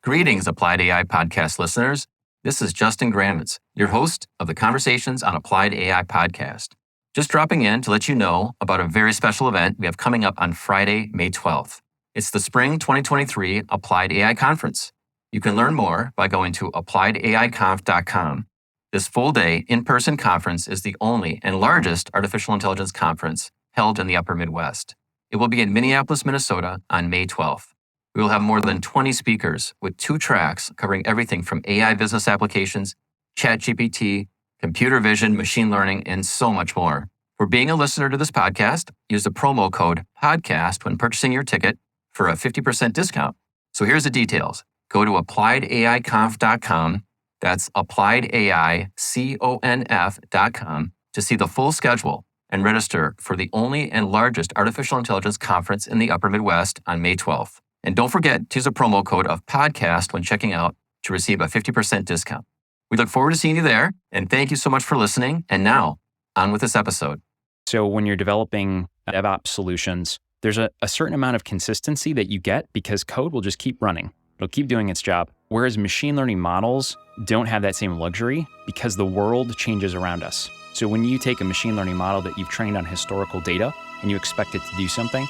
Greetings, Applied AI podcast listeners. This is Justin Grammens, your host of the Conversations on Applied AI podcast. Just dropping in to let you know about a very special event we have coming up on Friday, May 12th. It's the Spring 2023 Applied AI Conference. You can learn more by going to AppliedAIConf.com. This full-day in-person conference is the only and largest artificial intelligence conference held in the Upper Midwest. It will be in Minneapolis, Minnesota on May 12th. We will have more than 20 speakers with 2 tracks covering everything from AI business applications, ChatGPT, computer vision, machine learning, and so much more. For being a listener to this podcast, use the promo code PODCAST when purchasing your ticket for a 50% discount. So here's the details. Go to AppliedAIConf.com. That's AppliedAIConf.com to see the full schedule and register for the only and largest artificial intelligence conference in the Upper Midwest on May 12th. And don't forget to use a promo code of podcast when checking out to receive a 50% discount. We look forward to seeing you there, and thank you so much for listening. And now, on with this episode. So when you're developing DevOps solutions, there's a certain amount of consistency that you get because code will just keep running. It'll keep doing its job. Whereas machine learning models don't have that same luxury because the world changes around us. So when you take a machine learning model that you've trained on historical data and you expect it to do something,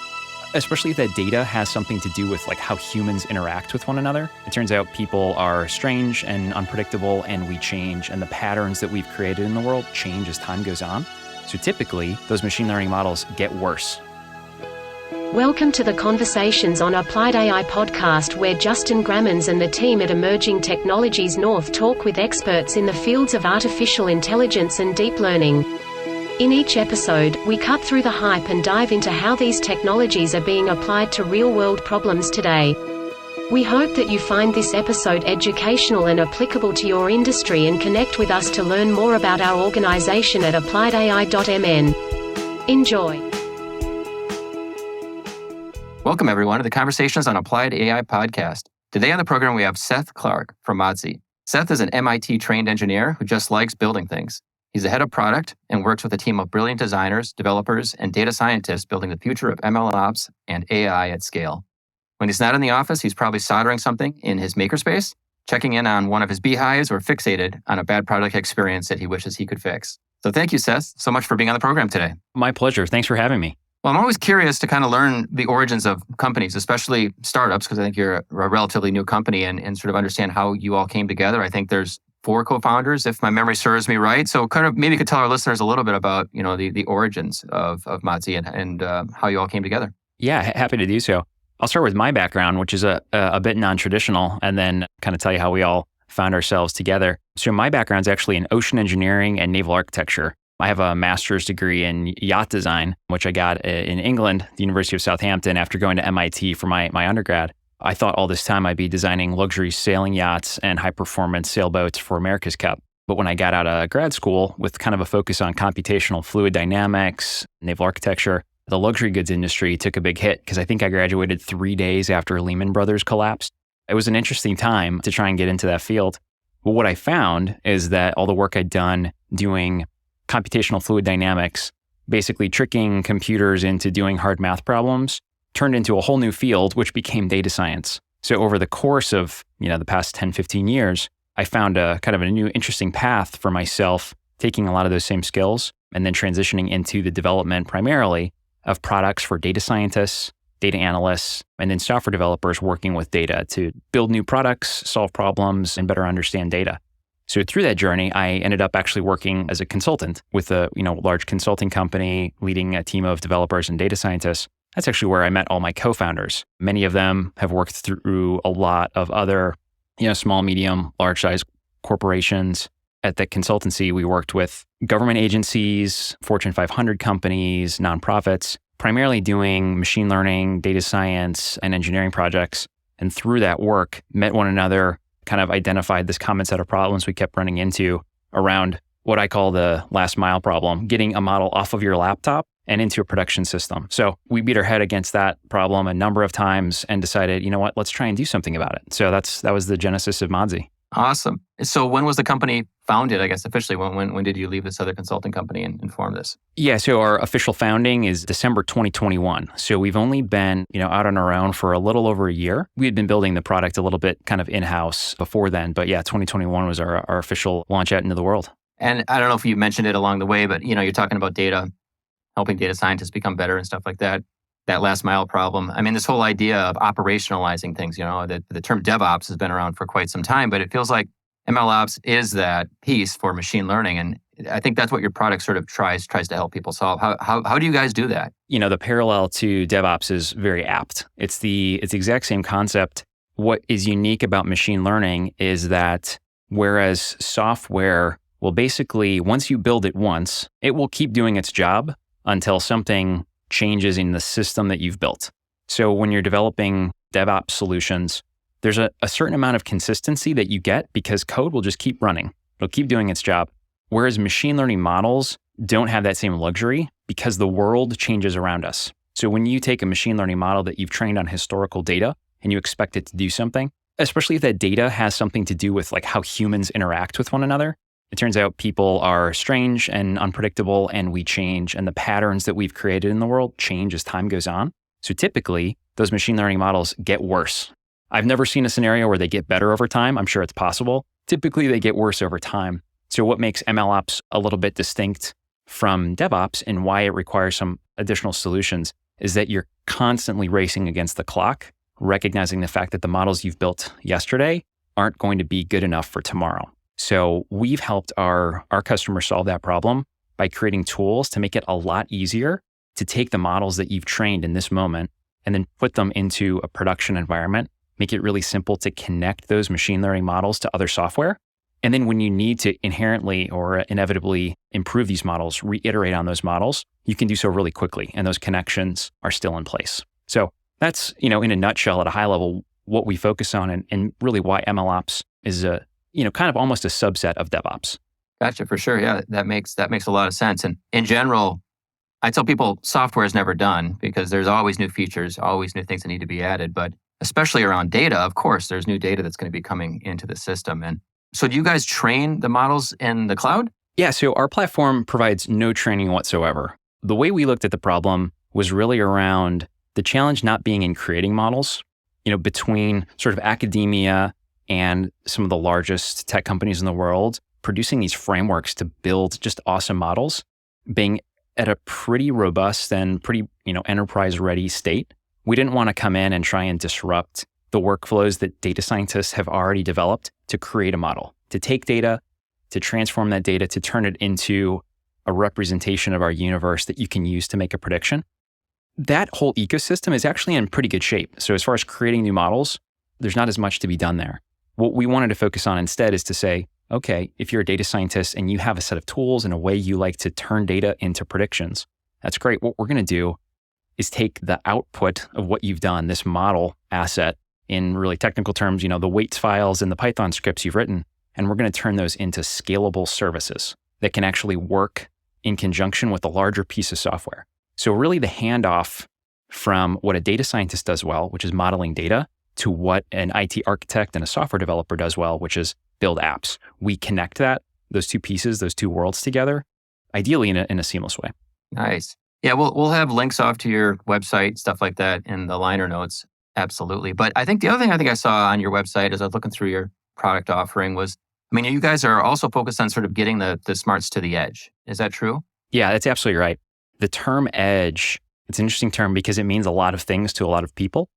especially if that data has something to do with like how humans interact with one another. It turns out people are strange and unpredictable, and we change, and the patterns that we've created in the world change as time goes on. So typically, those machine learning models get worse. Welcome to the Conversations on Applied AI podcast, where Justin Grammens and the team at Emerging Technologies North talk with experts in the fields of artificial intelligence and deep learning. In each episode, we cut through the hype and dive into how these technologies are being applied to real-world problems today. We hope that you find this episode educational and applicable to your industry, and connect with us to learn more about our organization at AppliedAI.mn. Enjoy. Welcome, everyone, to the Conversations on Applied AI podcast. Today on the program, we have Seth Clark from Modzy. Seth is an MIT-trained engineer who just likes building things. He's the head of product and works with a team of brilliant designers, developers, and data scientists building the future of MLOps and AI at scale. When he's not in the office, he's probably soldering something in his Makerspace, checking in on one of his beehives, or fixated on a bad product experience that he wishes he could fix. So thank you, Seth, so much for being on the program today. My pleasure. Thanks for having me. Well, I'm always curious to kind of learn the origins of companies, especially startups, because I think you're a relatively new company, and sort of understand how you all came together. I think there's 4 co-founders, if my memory serves me right. So kind of maybe you could tell our listeners a little bit about, the origins of Modzy and how you all came together. Yeah, happy to do so. I'll start with my background, which is a bit non-traditional, and then kind of tell you how we all found ourselves together. So my background is actually in ocean engineering and naval architecture. I have a master's degree in yacht design, which I got in England, the University of Southampton, after going to MIT for my undergrad. I thought all this time I'd be designing luxury sailing yachts and high-performance sailboats for America's Cup. But when I got out of grad school with kind of a focus on computational fluid dynamics, naval architecture, the luxury goods industry took a big hit because I think I graduated 3 days after Lehman Brothers collapsed. It was an interesting time to try and get into that field. But what I found is that all the work I'd done doing computational fluid dynamics, basically tricking computers into doing hard math problems, turned into a whole new field, which became data science. So over the course of, the past 10, 15 years, I found a kind of a new interesting path for myself, taking a lot of those same skills and then transitioning into the development primarily of products for data scientists, data analysts, and then software developers working with data to build new products, solve problems, and better understand data. So through that journey, I ended up actually working as a consultant with a large consulting company, leading a team of developers and data scientists. That's actually where I met all my co-founders. Many of them have worked through a lot of other, small, medium, large size corporations. At the consultancy, we worked with government agencies, Fortune 500 companies, nonprofits, primarily doing machine learning, data science, and engineering projects. And through that work, met one another, kind of identified this common set of problems we kept running into around what I call the last mile problem, getting a model off of your laptop and into a production system. So we beat our head against that problem a number of times and decided, let's try and do something about it. So that was the genesis of Modzy. Awesome. So when was the company founded, I guess, officially? When did you leave this other consulting company and form this? Yeah, so our official founding is December 2021. So we've only been, out on our own for a little over a year. We had been building the product a little bit kind of in-house before then, but yeah, 2021 was our official launch out into the world. And I don't know if you mentioned it along the way, but you're talking about data, helping data scientists become better and stuff like that. That last mile problem. I mean, this whole idea of operationalizing things, the term DevOps has been around for quite some time, but it feels like MLOps is that piece for machine learning. And I think that's what your product sort of tries to help people solve. How do you guys do that? The parallel to DevOps is very apt. It's the exact same concept. What is unique about machine learning is that whereas software will basically, once you build it once, it will keep doing its job until something changes in the system that you've built. So when you're developing DevOps solutions, there's a certain amount of consistency that you get because code will just keep running. It'll keep doing its job. Whereas machine learning models don't have that same luxury because the world changes around us. So when you take a machine learning model that you've trained on historical data and you expect it to do something, especially if that data has something to do with like how humans interact with one another, it turns out people are strange and unpredictable and we change, and the patterns that we've created in the world change as time goes on. So typically, those machine learning models get worse. I've never seen a scenario where they get better over time. I'm sure it's possible. Typically, they get worse over time. So what makes MLOps a little bit distinct from DevOps and why it requires some additional solutions is that you're constantly racing against the clock, recognizing the fact that the models you've built yesterday aren't going to be good enough for tomorrow. So we've helped our customers solve that problem by creating tools to make it a lot easier to take the models that you've trained in this moment and then put them into a production environment, make it really simple to connect those machine learning models to other software. And then when you need to inherently or inevitably improve these models, reiterate on those models, you can do so really quickly. And those connections are still in place. So that's, in a nutshell at a high level, what we focus on and really why MLOps is kind of almost a subset of DevOps. Gotcha, for sure. Yeah, that makes a lot of sense. And in general, I tell people software is never done because there's always new features, always new things that need to be added. But especially around data, of course, there's new data that's going to be coming into the system. And so do you guys train the models in the cloud? Yeah, so our platform provides no training whatsoever. The way we looked at the problem was really around the challenge not being in creating models, between sort of academia and some of the largest tech companies in the world, producing these frameworks to build just awesome models, being at a pretty robust and pretty, enterprise-ready state. We didn't want to come in and try and disrupt the workflows that data scientists have already developed to create a model, to take data, to transform that data, to turn it into a representation of our universe that you can use to make a prediction. That whole ecosystem is actually in pretty good shape. So as far as creating new models, there's not as much to be done there. What we wanted to focus on instead is to say, okay, if you're a data scientist and you have a set of tools and a way you like to turn data into predictions, that's great. What we're going to do is take the output of what you've done, this model asset, in really technical terms, the weights files and the Python scripts you've written, and we're going to turn those into scalable services that can actually work in conjunction with a larger piece of software. So really the handoff from what a data scientist does well, which is modeling data, to what an IT architect and a software developer does well, which is build apps. We connect those two pieces, those two worlds together, ideally in a seamless way. Nice. Yeah, we'll have links off to your website, stuff like that in the liner notes. Absolutely. But I think the other thing I saw on your website as I was looking through your product offering was, you guys are also focused on sort of getting the smarts to the edge. Is that true? Yeah, that's absolutely right. The term edge, it's an interesting term because it means a lot of things to a lot of people.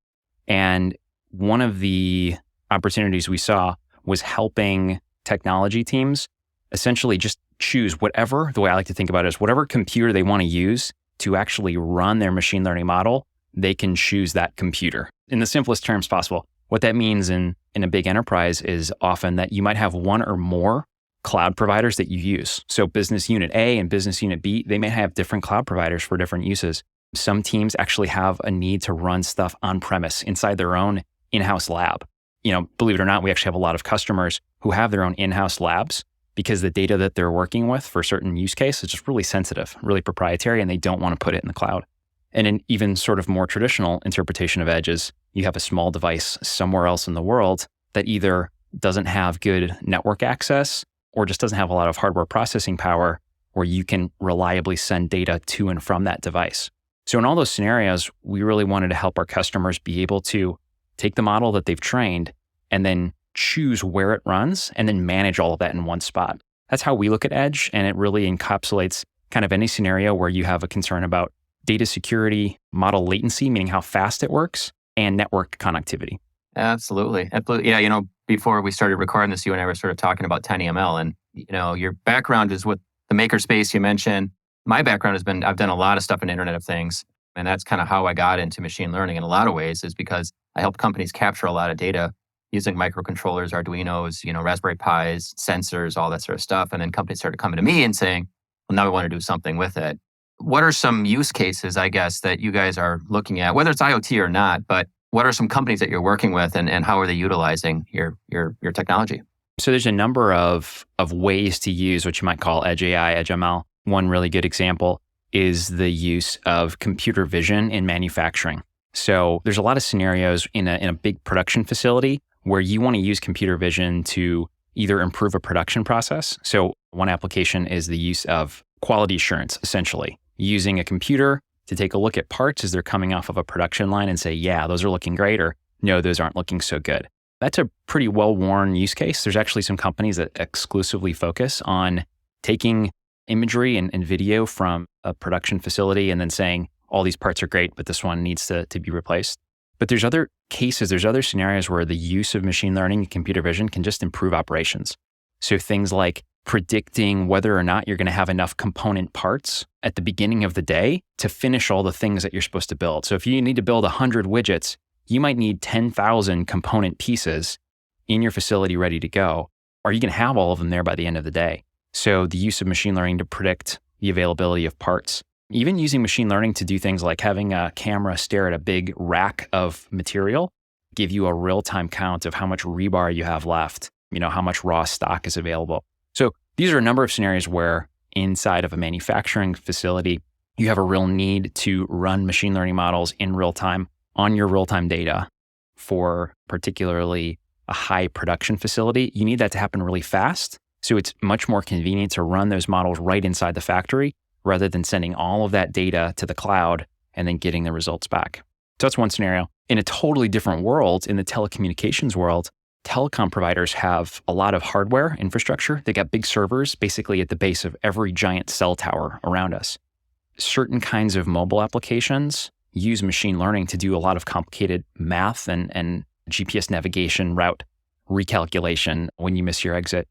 And one of the opportunities we saw was helping technology teams essentially just choose whatever, the way I like to think about it is whatever computer they want to use to actually run their machine learning model, they can choose that computer in the simplest terms possible. What that means in a big enterprise is often that you might have one or more cloud providers that you use. So business unit A and business unit B, they may have different cloud providers for different uses. Some teams actually have a need to run stuff on premise inside their own in-house lab. Believe it or not, we actually have a lot of customers who have their own in-house labs because the data that they're working with for a certain use case is just really sensitive, really proprietary, and they don't want to put it in the cloud. And an even sort of more traditional interpretation of edge is you have a small device somewhere else in the world that either doesn't have good network access or just doesn't have a lot of hardware processing power where you can reliably send data to and from that device. So in all those scenarios, we really wanted to help our customers be able to take the model that they've trained and then choose where it runs and then manage all of that in one spot. That's how we look at edge, and it really encapsulates kind of any scenario where you have a concern about data security, model latency, meaning how fast it works, and network connectivity. Absolutely. Yeah, before we started recording this, you and I were sort of talking about TinyML, and your background is with the Makerspace you mentioned. My background has been, I've done a lot of stuff in Internet of Things, and that's kind of how I got into machine learning in a lot of ways, is because I helped companies capture a lot of data using microcontrollers, Arduinos, Raspberry Pis, sensors, all that sort of stuff. And then companies started coming to me and saying, well, now we want to do something with it. What are some use cases, I guess, that you guys are looking at, whether it's IoT or not, but what are some companies that you're working with, and how are they utilizing your technology? So there's a number of ways to use what you might call Edge AI, Edge ML. One really good example is the use of computer vision in manufacturing. So there's a lot of scenarios in a big production facility where you want to use computer vision to either improve a production process. So one application is the use of quality assurance, essentially, using a computer to take a look at parts as they're coming off of a production line and say, yeah, those are looking great, or no, those aren't looking so good. That's a pretty well-worn use case. There's actually some companies that exclusively focus on taking imagery and video from a production facility and then saying, all these parts are great, but this one needs to be replaced. But there's other cases, there's other scenarios where the use of machine learning and computer vision can just improve operations. So things like predicting whether or not you're going to have enough component parts at the beginning of the day to finish all the things that you're supposed to build. So if you need to build 100 widgets, you might need 10,000 component pieces in your facility ready to go. Are you going to have all of them there by the end of the day? So the use of machine learning to predict the availability of parts, even using machine learning to do things like having a camera stare at a big rack of material, give you a real-time count of how much rebar you have left, how much raw stock is available. So these are a number of scenarios where inside of a manufacturing facility, you have a real need to run machine learning models in real time on your real-time data. For particularly a high production facility, you need that to happen really fast. So it's much more convenient to run those models right inside the factory rather than sending all of that data to the cloud and then getting the results back. So that's one scenario. In a totally different world, in the telecommunications world, telecom providers have a lot of hardware infrastructure. They got big servers basically at the base of every giant cell tower around us. Certain kinds of mobile applications use machine learning to do a lot of complicated math and GPS navigation, route recalculation when you miss your exit.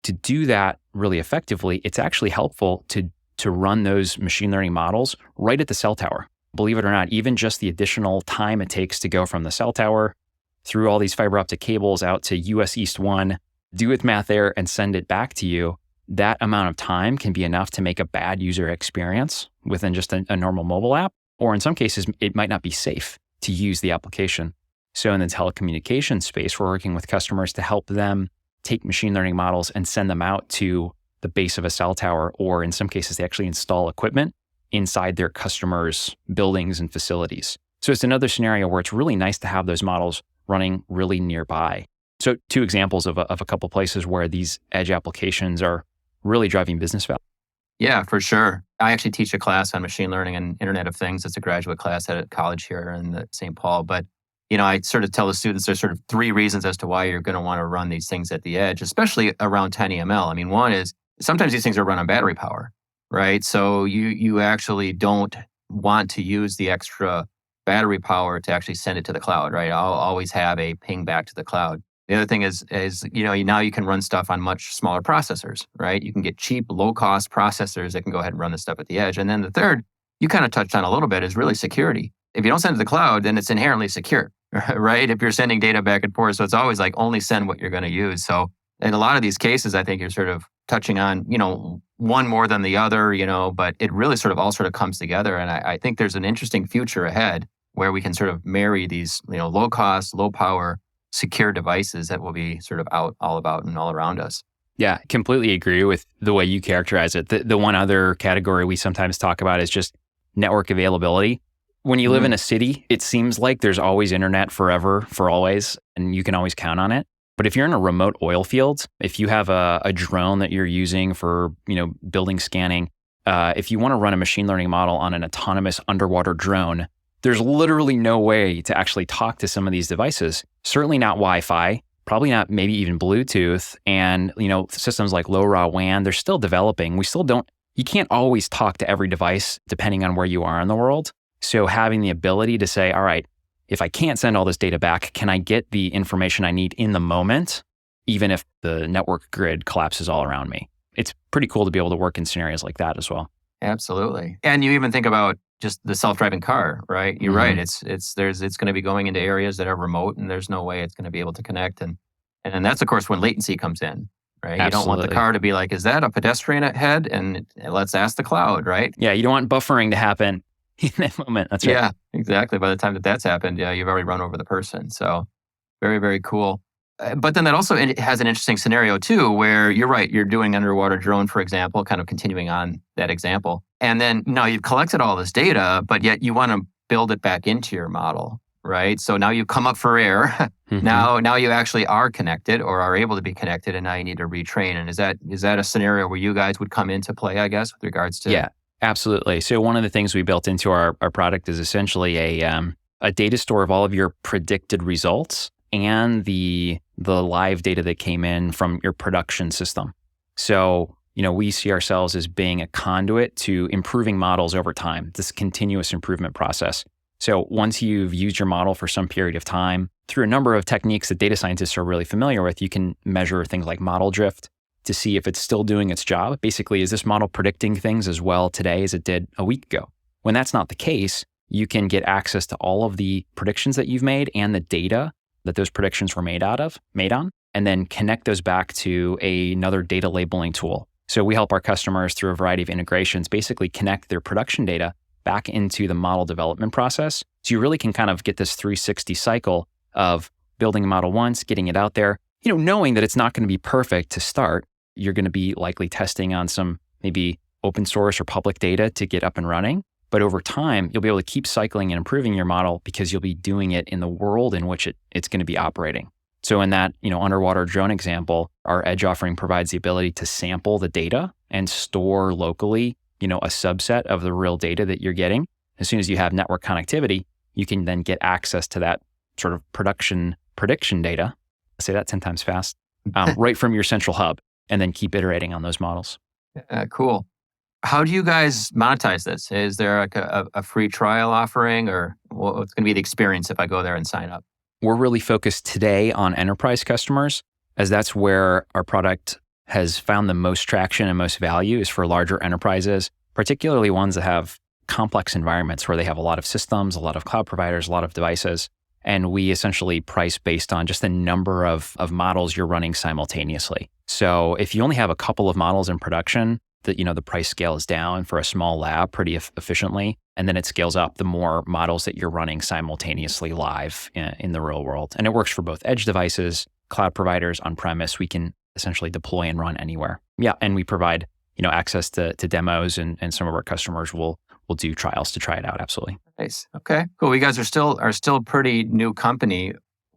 To do that really effectively, it's actually helpful to run those machine learning models right at the cell tower. Believe it or not, even just the additional time it takes to go from the cell tower through all these fiber optic cables out to US East 1, do its math there and send it back to you, that amount of time can be enough to make a bad user experience within just a normal mobile app. Or in some cases, it might not be safe to use the application. So in the telecommunications space, we're working with customers to help them take machine learning models and send them out to the base of a cell tower, or in some cases, they actually install equipment inside their customers' buildings and facilities. So it's another scenario where it's really nice to have those models running really nearby. So 2 examples of a couple places where these edge applications are really driving business value. Yeah, for sure. I actually teach a class on machine learning and Internet of Things. It's a graduate class at a college here in St. Paul. But, I sort of tell the students there's sort of 3 reasons as to why you're going to want to run these things at the edge, especially around TinyML. I mean, one is sometimes these things are run on battery power, right? So you actually don't want to use the extra battery power to actually send it to the cloud, right? I'll always have a ping back to the cloud. The other thing is now you can run stuff on much smaller processors, right? You can get cheap, low-cost processors that can go ahead and run this stuff at the edge. And then the third, you kind of touched on a little bit, is really security. If you don't send it to the cloud, then it's inherently secure, right? If you're sending data back and forth. So it's always like only send what you're going to use. So in a lot of these cases, I think you're sort of touching on, one more than the other, but it really sort of all sort of comes together. And I think there's an interesting future ahead where we can sort of marry these, low cost, low power, secure devices that will be sort of out all about and all around us. Yeah, completely agree with the way you characterize it. The one other category we sometimes talk about is just network availability. When you live in a city, it seems like there's always internet forever, for always, and you can always count on it. But if you're in a remote oil field, if you have a drone that you're using for, building scanning, if you want to run a machine learning model on an autonomous underwater drone, there's literally no way to actually talk to some of these devices. Certainly not Wi-Fi, probably not maybe even Bluetooth. And, systems like LoRaWAN, they're still developing. You can't always talk to every device depending on where you are in the world. So having the ability to say, all right, if I can't send all this data back, can I get the information I need in the moment, even if the network grid collapses all around me? It's pretty cool to be able to work in scenarios like that as well. Absolutely. And you even think about just the self-driving car, right? You're right. It's going to be going into areas that are remote, and there's no way it's going to be able to connect. And that's, of course, when latency comes in, right? Absolutely. You don't want the car to be like, is that a pedestrian ahead? And let's ask the cloud, right? Yeah, you don't want buffering to happen in that moment. That's right. Yeah, exactly. By the time that's happened, you've already run over the person. So very, very cool. But then that also has an interesting scenario too, where you're right, you're doing underwater drone, for example, kind of continuing on that example. And then now you've collected all this data, but yet you want to build it back into your model, right? So now you've come up for air. Now you actually are connected or are able to be connected, and now you need to retrain. And is that a scenario where you guys would come into play, I guess, with regards to... Yeah, absolutely. So one of the things we built into our product is essentially a data store of all of your predicted results and the live data that came in from your production system. So, we see ourselves as being a conduit to improving models over time, this continuous improvement process. So once you've used your model for some period of time, through a number of techniques that data scientists are really familiar with, you can measure things like model drift to see if it's still doing its job. Basically, is this model predicting things as well today as it did a week ago? When that's not the case, you can get access to all of the predictions that you've made and the data that those predictions were made on, and then connect those back to another data labeling tool. So we help our customers through a variety of integrations basically connect their production data back into the model development process. So you really can kind of get this 360 cycle of building a model once, getting it out there, knowing that it's not going to be perfect to start. You're going to be likely testing on some maybe open source or public data to get up and running. But over time, you'll be able to keep cycling and improving your model because you'll be doing it in the world in which it's going to be operating. So in that, underwater drone example, our edge offering provides the ability to sample the data and store locally, a subset of the real data that you're getting. As soon as you have network connectivity, you can then get access to that sort of production prediction data. I'll say that 10 times fast, right from your central hub, and then keep iterating on those models. Cool. How do you guys monetize this? Is there like a free trial offering, or what's going to be the experience if I go there and sign up? We're really focused today on enterprise customers, as that's where our product has found the most traction and most value is for larger enterprises, particularly ones that have complex environments where they have a lot of systems, a lot of cloud providers, a lot of devices. And we essentially price based on just the number of models you're running simultaneously. So if you only have a couple of models in production, the price scale is down for a small lab pretty efficiently. And then it scales up the more models that you're running simultaneously live in the real world. And it works for both edge devices, cloud providers, on-premise. We can essentially deploy and run anywhere. Yeah, and we provide access to demos, and some of our customers will do trials to try it out. Absolutely. Nice. Okay, cool. You guys are still a pretty new company.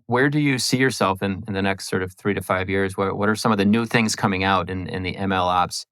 Where do you see yourself in the next sort of 3 to 5 years? What are some of the new things coming out in the MLOps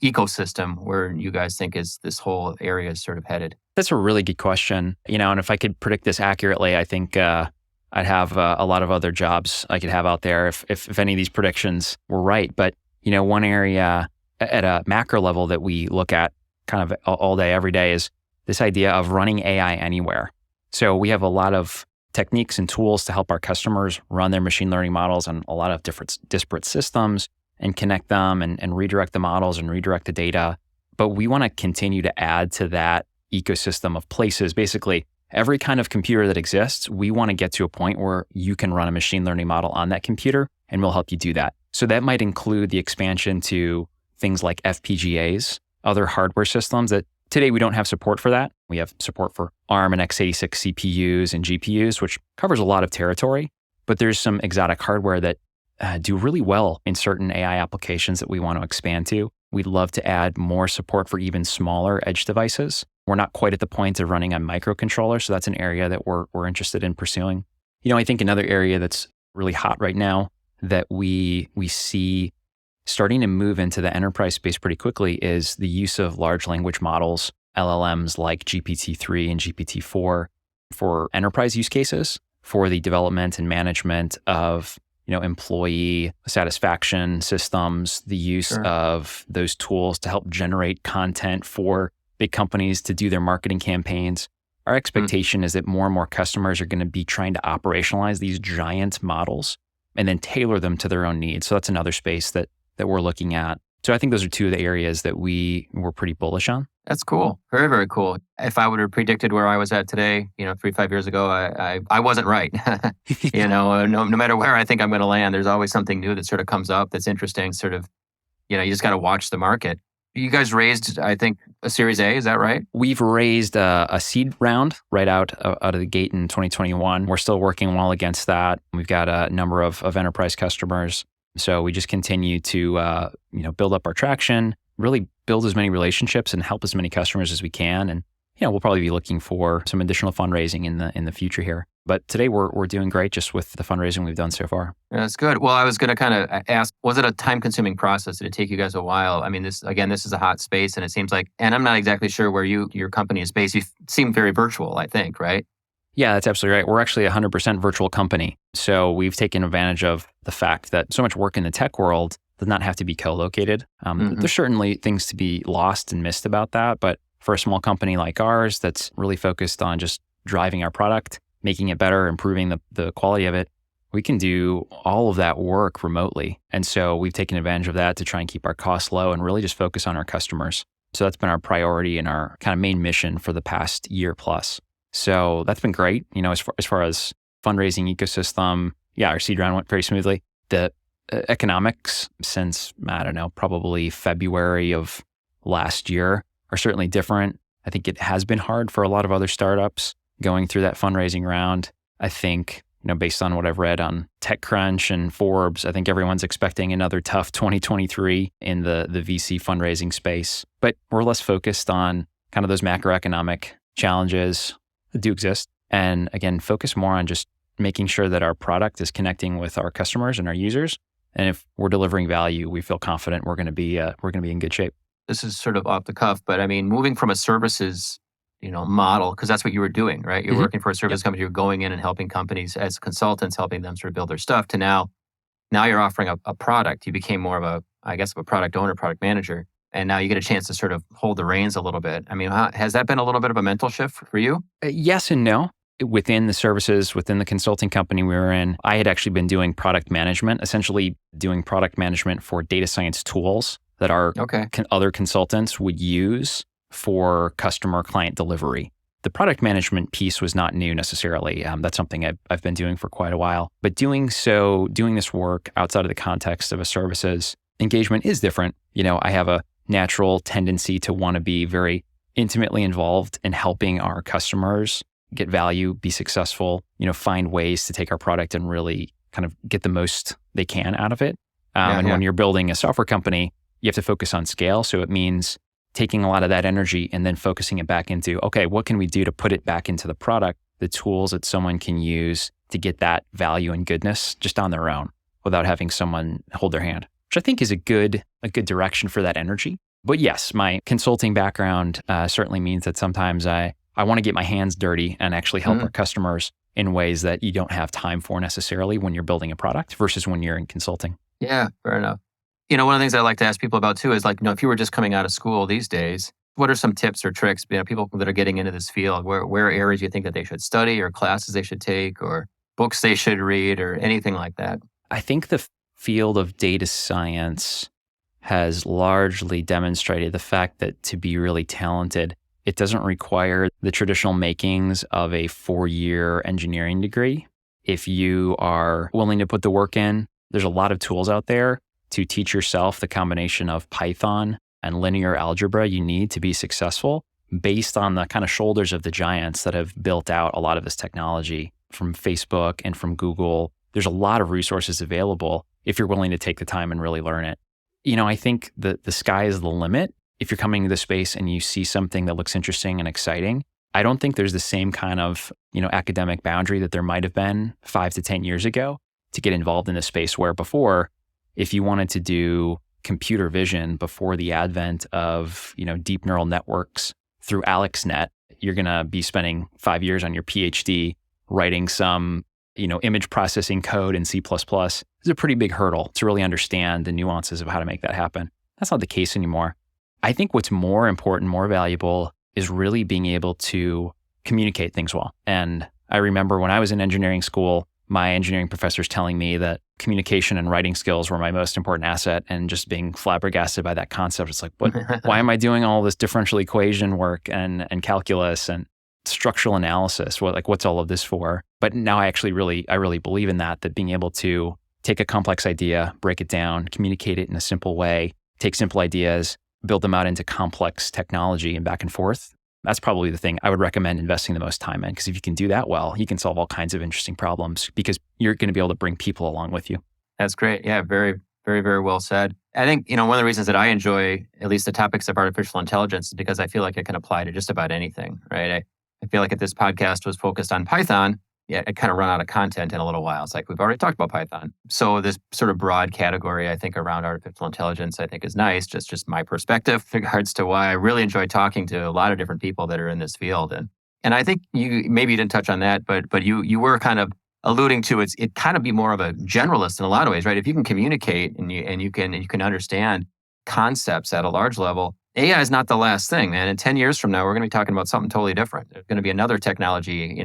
ecosystem where you guys think is this whole area is sort of headed? That's a really good question. And if I could predict this accurately, I think I'd have a lot of other jobs I could have out there if any of these predictions were right. But one area at a macro level that we look at kind of all day, every day is this idea of running AI anywhere. So we have a lot of techniques and tools to help our customers run their machine learning models on a lot of different disparate systems and connect them and redirect the models and redirect the data. But we want to continue to add to that ecosystem of places. Basically, every kind of computer that exists, we want to get to a point where you can run a machine learning model on that computer, and we'll help you do that. So that might include the expansion to things like FPGAs, other hardware systems that today we don't have support for that. We have support for ARM and x86 CPUs and GPUs, which covers a lot of territory. But there's some exotic hardware that do really well in certain AI applications that we want to expand to. We'd love to add more support for even smaller edge devices. We're not quite at the point of running a microcontroller, so that's an area that we're interested in pursuing. I think another area that's really hot right now that we see starting to move into the enterprise space pretty quickly is the use of large language models, LLMs like GPT-3 and GPT-4 for enterprise use cases, for the development and management of employee satisfaction systems, the use of those tools to help generate content for big companies to do their marketing campaigns. Our expectation is that more and more customers are going to be trying to operationalize these giant models and then tailor them to their own needs. So that's another space that we're looking at. So I think those are two of the areas that we were pretty bullish on. That's cool. Very, very cool. If I would have predicted where I was at today, 3-5 years ago, I wasn't right. No matter where I think I'm going to land, there's always something new that sort of comes up that's interesting. Sort of, you just got to watch the market. You guys raised, I think, a Series A. Is that right? We've raised a seed round right out of the gate in 2021. We're still working well against that. We've got a number of enterprise customers. So we just continue to build up our traction, really build as many relationships and help as many customers as we can. And we'll probably be looking for some additional fundraising in the future here. But today we're doing great just with the fundraising we've done so far. Yeah, that's good. Well, I was going to kind of ask, was it a time-consuming process? Did it take you guys a while? I mean, this is a hot space, and it seems like, and I'm not exactly sure where your company is based. You seem very virtual, I think, right? Yeah, that's absolutely right. We're actually a 100% virtual company. So we've taken advantage of the fact that so much work in the tech world does not have to be co-located. There's certainly things to be lost and missed about that. But for a small company like ours that's really focused on just driving our product, making it better, improving the quality of it, we can do all of that work remotely. And so we've taken advantage of that to try and keep our costs low and really just focus on our customers. So that's been our priority and our kind of main mission for the past year plus. So that's been great. As far as fundraising ecosystem, our seed round went very smoothly. The economics since, probably February of last year are certainly different. I think it has been hard for a lot of other startups going through that fundraising round. I think, based on what I've read on TechCrunch and Forbes, I think everyone's expecting another tough 2023 in the VC fundraising space. But we're less focused on kind of those macroeconomic challenges that do exist. And again, focus more on just making sure that our product is connecting with our customers and our users. And if we're delivering value, we feel confident we're going to be in good shape. This is sort of off the cuff, but I mean, moving from a services model, because that's what you were doing, right? You're working for a service company, you're going in and helping companies as consultants, helping them sort of build their stuff, to now you're offering a product. You became more of a product owner, product manager, and now you get a chance to sort of hold the reins a little bit. I mean, has that been a little bit of a mental shift for you? Yes and no. Within the services, within the consulting company we were in, I had actually been doing product management, essentially doing product management for data science tools that our other consultants would use for customer client delivery. The product management piece was not new necessarily. That's something I've been doing for quite a while. But doing this work outside of the context of a services engagement is different. I have a natural tendency to want to be very intimately involved in helping our customers get value, be successful, find ways to take our product and really kind of get the most they can out of it. When you're building a software company, you have to focus on scale. So it means taking a lot of that energy and then focusing it back into, what can we do to put it back into the product, the tools that someone can use to get that value and goodness just on their own without having someone hold their hand, which I think is a good direction for that energy. But yes, my consulting background certainly means that sometimes I want to get my hands dirty and actually help our customers in ways that you don't have time for necessarily when you're building a product versus when you're in consulting. Yeah, fair enough. One of the things I like to ask people about too is if you were just coming out of school these days, what are some tips or tricks, people that are getting into this field, where areas you think that they should study or classes they should take or books they should read or anything like that? I think the field of data science has largely demonstrated the fact that to be really talented, it doesn't require the traditional makings of a 4-year engineering degree. If you are willing to put the work in, there's a lot of tools out there to teach yourself the combination of Python and linear algebra you need to be successful based on the kind of shoulders of the giants that have built out a lot of this technology from Facebook and from Google. There's a lot of resources available if you're willing to take the time and really learn it. I think that the sky is the limit. If you're coming to the space and you see something that looks interesting and exciting, I don't think there's the same kind of, academic boundary that there might have been 5 to 10 years ago. to get involved in this space, where before, if you wanted to do computer vision before the advent of, deep neural networks through AlexNet, you're going to be spending 5 years on your PhD writing some, image processing code in C++. It's a pretty big hurdle to really understand the nuances of how to make that happen. That's not the case anymore. I think what's more important, more valuable, is really being able to communicate things well. And I remember when I was in engineering school, my engineering professors telling me that communication and writing skills were my most important asset, and just being flabbergasted by that concept. It's like, why am I doing all this differential equation work and calculus and structural analysis? What's all of this for? But now I really believe in that being able to take a complex idea, break it down, communicate it in a simple way, take simple ideas, build them out into complex technology and back and forth. That's probably the thing I would recommend investing the most time in, because if you can do that well, you can solve all kinds of interesting problems because you're going to be able to bring people along with you. That's great. Yeah, very, very, very well said. I think, one of the reasons that I enjoy at least the topics of artificial intelligence is because I feel like it can apply to just about anything, right? I feel like if this podcast was focused on Python, I'd kind of run out of content in a little while. It's like, we've already talked about Python. So this sort of broad category, I think, around artificial intelligence, I think is nice. Just my perspective with regards to why I really enjoy talking to a lot of different people that are in this field. And I think you didn't touch on that, but you were kind of alluding to it kind of be more of a generalist in a lot of ways, right? If you can communicate and you can understand concepts at a large level, AI is not the last thing, man. In 10 years from now, we're going to be talking about something totally different. There's going to be another technology,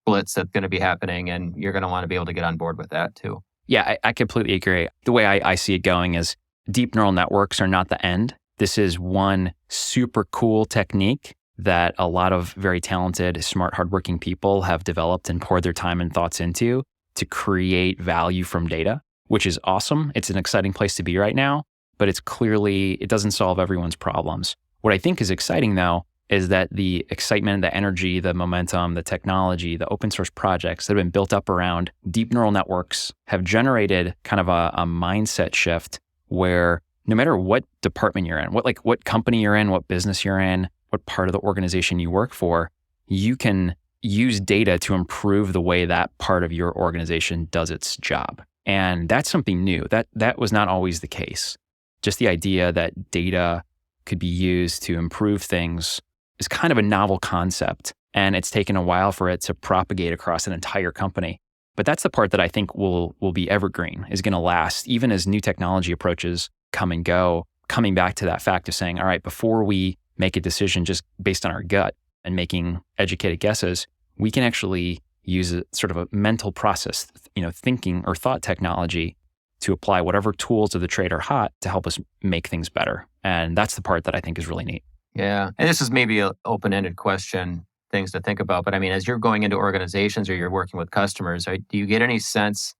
blitz that's going to be happening, and you're going to want to be able to get on board with that too. Yeah, I completely agree. The way I see it going is deep neural networks are not the end. This is one super cool technique that a lot of very talented, smart, hardworking people have developed and poured their time and thoughts into to create value from data, which is awesome. It's an exciting place to be right now, but it doesn't solve everyone's problems. What I think is exciting though, is that the excitement, the energy, the momentum, the technology, the open source projects that have been built up around deep neural networks have generated kind of a mindset shift where no matter what department you're in, what company you're in, what business you're in, what part of the organization you work for, you can use data to improve the way that part of your organization does its job. And that's something new. That was not always the case. Just the idea that data could be used to improve things is kind of a novel concept, and it's taken a while for it to propagate across an entire company. But that's the part that I think will be evergreen, is going to last, even as new technology approaches come and go, coming back to that fact of saying, all right, before we make a decision just based on our gut and making educated guesses, we can actually use a sort of a mental process, thinking or thought technology to apply whatever tools of the trade are hot to help us make things better. And that's the part that I think is really neat. Yeah. And this is maybe an open-ended question, things to think about. But I mean, as you're going into organizations or you're working with customers, do you get any sense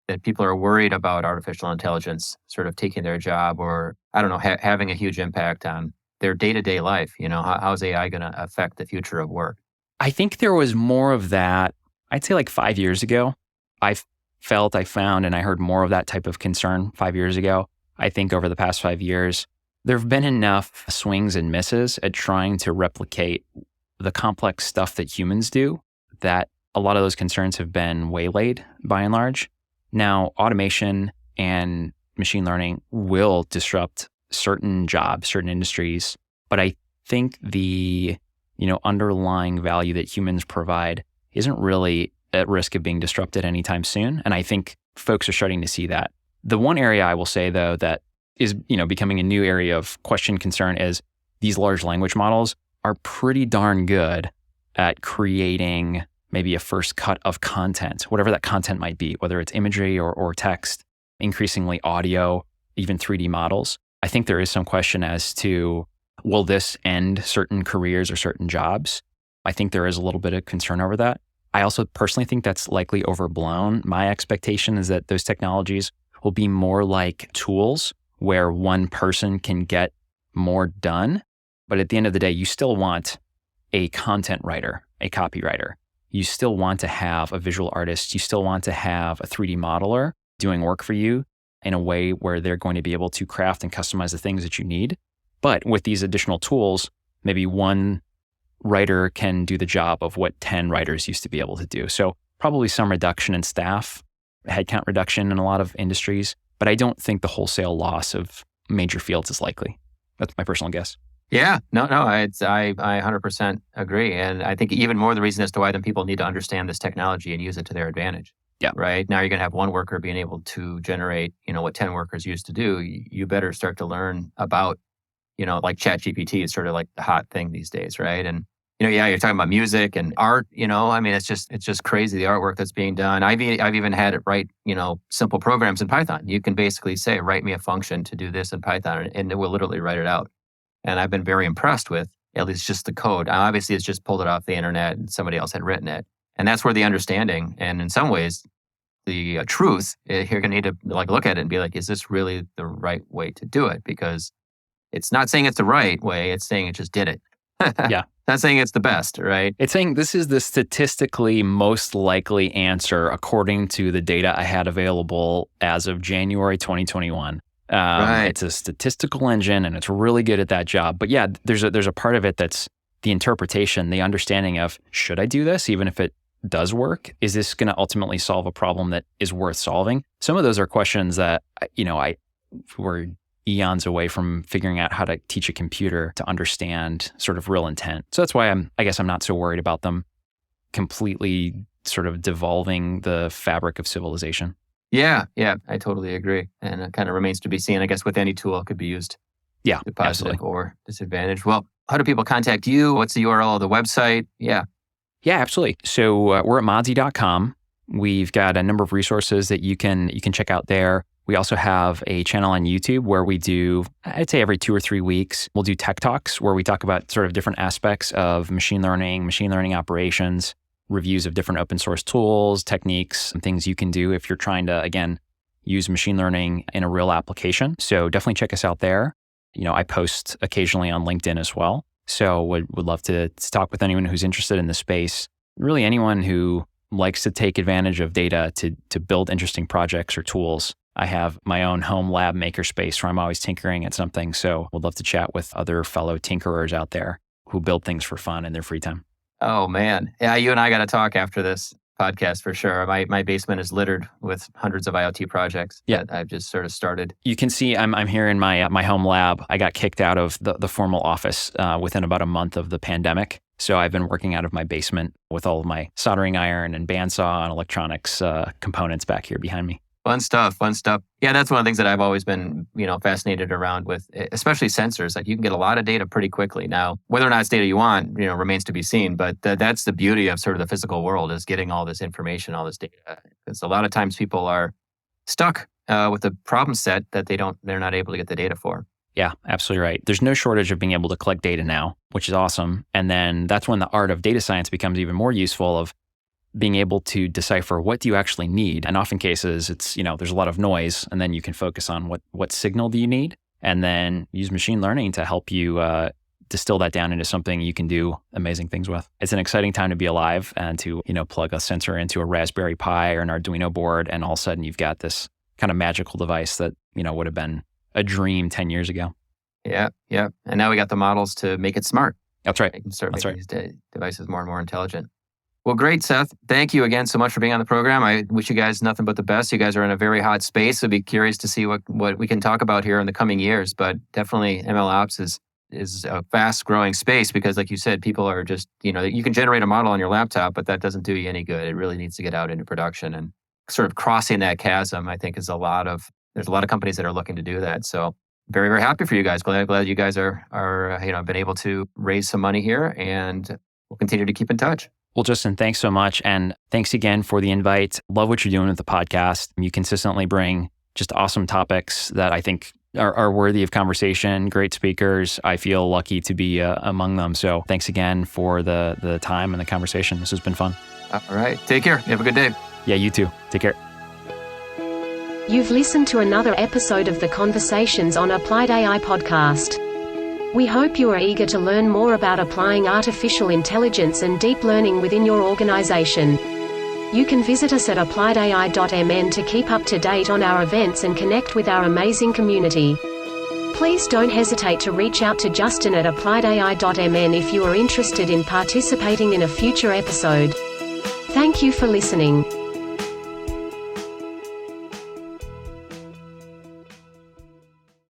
that people are worried about artificial intelligence sort of taking their job or, I don't know, having a huge impact on their day-to-day life? How's AI going to affect the future of work? I think there was more of that, I'd say like 5 years ago. I found, and I heard more of that type of concern 5 years ago. I think over the past 5 years, there have been enough swings and misses at trying to replicate the complex stuff that humans do that a lot of those concerns have been waylaid by and large. Now, automation and machine learning will disrupt certain jobs, certain industries, but I think the underlying value that humans provide isn't really at risk of being disrupted anytime soon. And I think folks are starting to see that. The one area I will say, though, that is becoming a new area of question concern is these large language models are pretty darn good at creating maybe a first cut of content, whatever that content might be, whether it's imagery or text, increasingly audio, even 3D models. I think there is some question as to, will this end certain careers or certain jobs? I think there is a little bit of concern over that. I also personally think that's likely overblown. My expectation is that those technologies will be more like tools where one person can get more done. But at the end of the day, you still want a content writer, a copywriter. You still want to have a visual artist. You still want to have a 3D modeler doing work for you in a way where they're going to be able to craft and customize the things that you need. But with these additional tools, maybe one writer can do the job of what 10 writers used to be able to do. So probably some reduction in staff headcount reduction in a lot of industries, but I don't think the wholesale loss of major fields is likely. That's my personal guess. Yeah, no, I 100% agree. And I think even more the reason as to why then people need to understand this technology and use it to their advantage. Yeah. Right. Now you're going to have one worker being able to generate, what 10 workers used to do. You better start to learn about, like ChatGPT is sort of like the hot thing these days. Right. And, you're talking about music and art, it's just crazy the artwork that's being done. I've even had it write, simple programs in Python. You can basically say, write me a function to do this in Python, and it will literally write it out. And I've been very impressed with at least just the code. Obviously, it's just pulled it off the internet and somebody else had written it. And that's where the understanding and in some ways, the truth, you're going to need to look at it and be like, is this really the right way to do it? Because it's not saying it's the right way. It's saying it just did it. Yeah. Not saying it's the best, right? It's saying this is the statistically most likely answer according to the data I had available as of January 2021. Right. It's a statistical engine and it's really good at that job. But yeah, there's a part of it that's the interpretation, the understanding of, should I do this even if it does work? Is this going to ultimately solve a problem that is worth solving? Some of those are questions that, we're eons away from figuring out how to teach a computer to understand sort of real intent. So that's why I guess I'm not so worried about them completely sort of devolving the fabric of civilization. Yeah, I totally agree. And it kind of remains to be seen. I guess with any tool, it could be used to positive absolutely. or disadvantage. Well, how do people contact you? What's the URL of the website? Yeah, absolutely. So we're at modzy.com. We've got a number of resources that you can check out there. We also have a channel on YouTube where we do, I'd say every 2 or 3 weeks, we'll do tech talks where we talk about sort of different aspects of machine learning operations, reviews of different open source tools, techniques, and things you can do if you're trying to, again, use machine learning in a real application. So definitely check us out there. I post occasionally on LinkedIn as well. So would love to talk with anyone who's interested in the space. Really anyone who likes to take advantage of data to build interesting projects or tools. I have my own home lab Makerspace where I'm always tinkering at something. So would love to chat with other fellow tinkerers out there who build things for fun in their free time. Oh, man. Yeah, you and I got to talk after this podcast for sure. My basement is littered with hundreds of IoT projects that I've just sort of started. You can see I'm here in my home lab. I got kicked out of the formal office within about a month of the pandemic. So I've been working out of my basement with all of my soldering iron and bandsaw and electronics components back here behind me. Fun stuff. Yeah, that's one of the things that I've always been, fascinated around with, especially sensors. Like you can get a lot of data pretty quickly. Now, whether or not it's data you want, remains to be seen. But that's the beauty of sort of the physical world is getting all this information, all this data. Because a lot of times people are stuck with a problem set that they're not able to get the data for. Yeah, absolutely right. There's no shortage of being able to collect data now, which is awesome. And then that's when the art of data science becomes even more useful of being able to decipher what do you actually need. And often cases, it's, there's a lot of noise, and then you can focus on what signal do you need, and then use machine learning to help you distill that down into something you can do amazing things with. It's an exciting time to be alive and to, plug a sensor into a Raspberry Pi or an Arduino board, and all of a sudden you've got this kind of magical device that, would have been a dream 10 years ago. Yeah. And now we got the models to make it smart. That's right. We can start making these devices more and more intelligent. Well, great, Seth. Thank you again so much for being on the program. I wish you guys nothing but the best. You guys are in a very hot space. I'd be curious to see what we can talk about here in the coming years. But definitely MLOps is a fast-growing space because, like you said, people are just, you can generate a model on your laptop, but that doesn't do you any good. It really needs to get out into production. And sort of crossing that chasm, I think, there's a lot of companies that are looking to do that. So very, very happy for you guys. Glad you guys are been able to raise some money here, and we'll continue to keep in touch. Well, Justin, thanks so much. And thanks again for the invite. Love what you're doing with the podcast. You consistently bring just awesome topics that I think are worthy of conversation. Great speakers. I feel lucky to be among them. So thanks again for the time and the conversation. This has been fun. All right. Take care. You have a good day. Yeah, you too. Take care. You've listened to another episode of the Conversations on AppliedAI podcast. We hope you are eager to learn more about applying artificial intelligence and deep learning within your organization. You can visit us at AppliedAI.mn to keep up to date on our events and connect with our amazing community. Please don't hesitate to reach out to Justin at AppliedAI.mn if you are interested in participating in a future episode. Thank you for listening.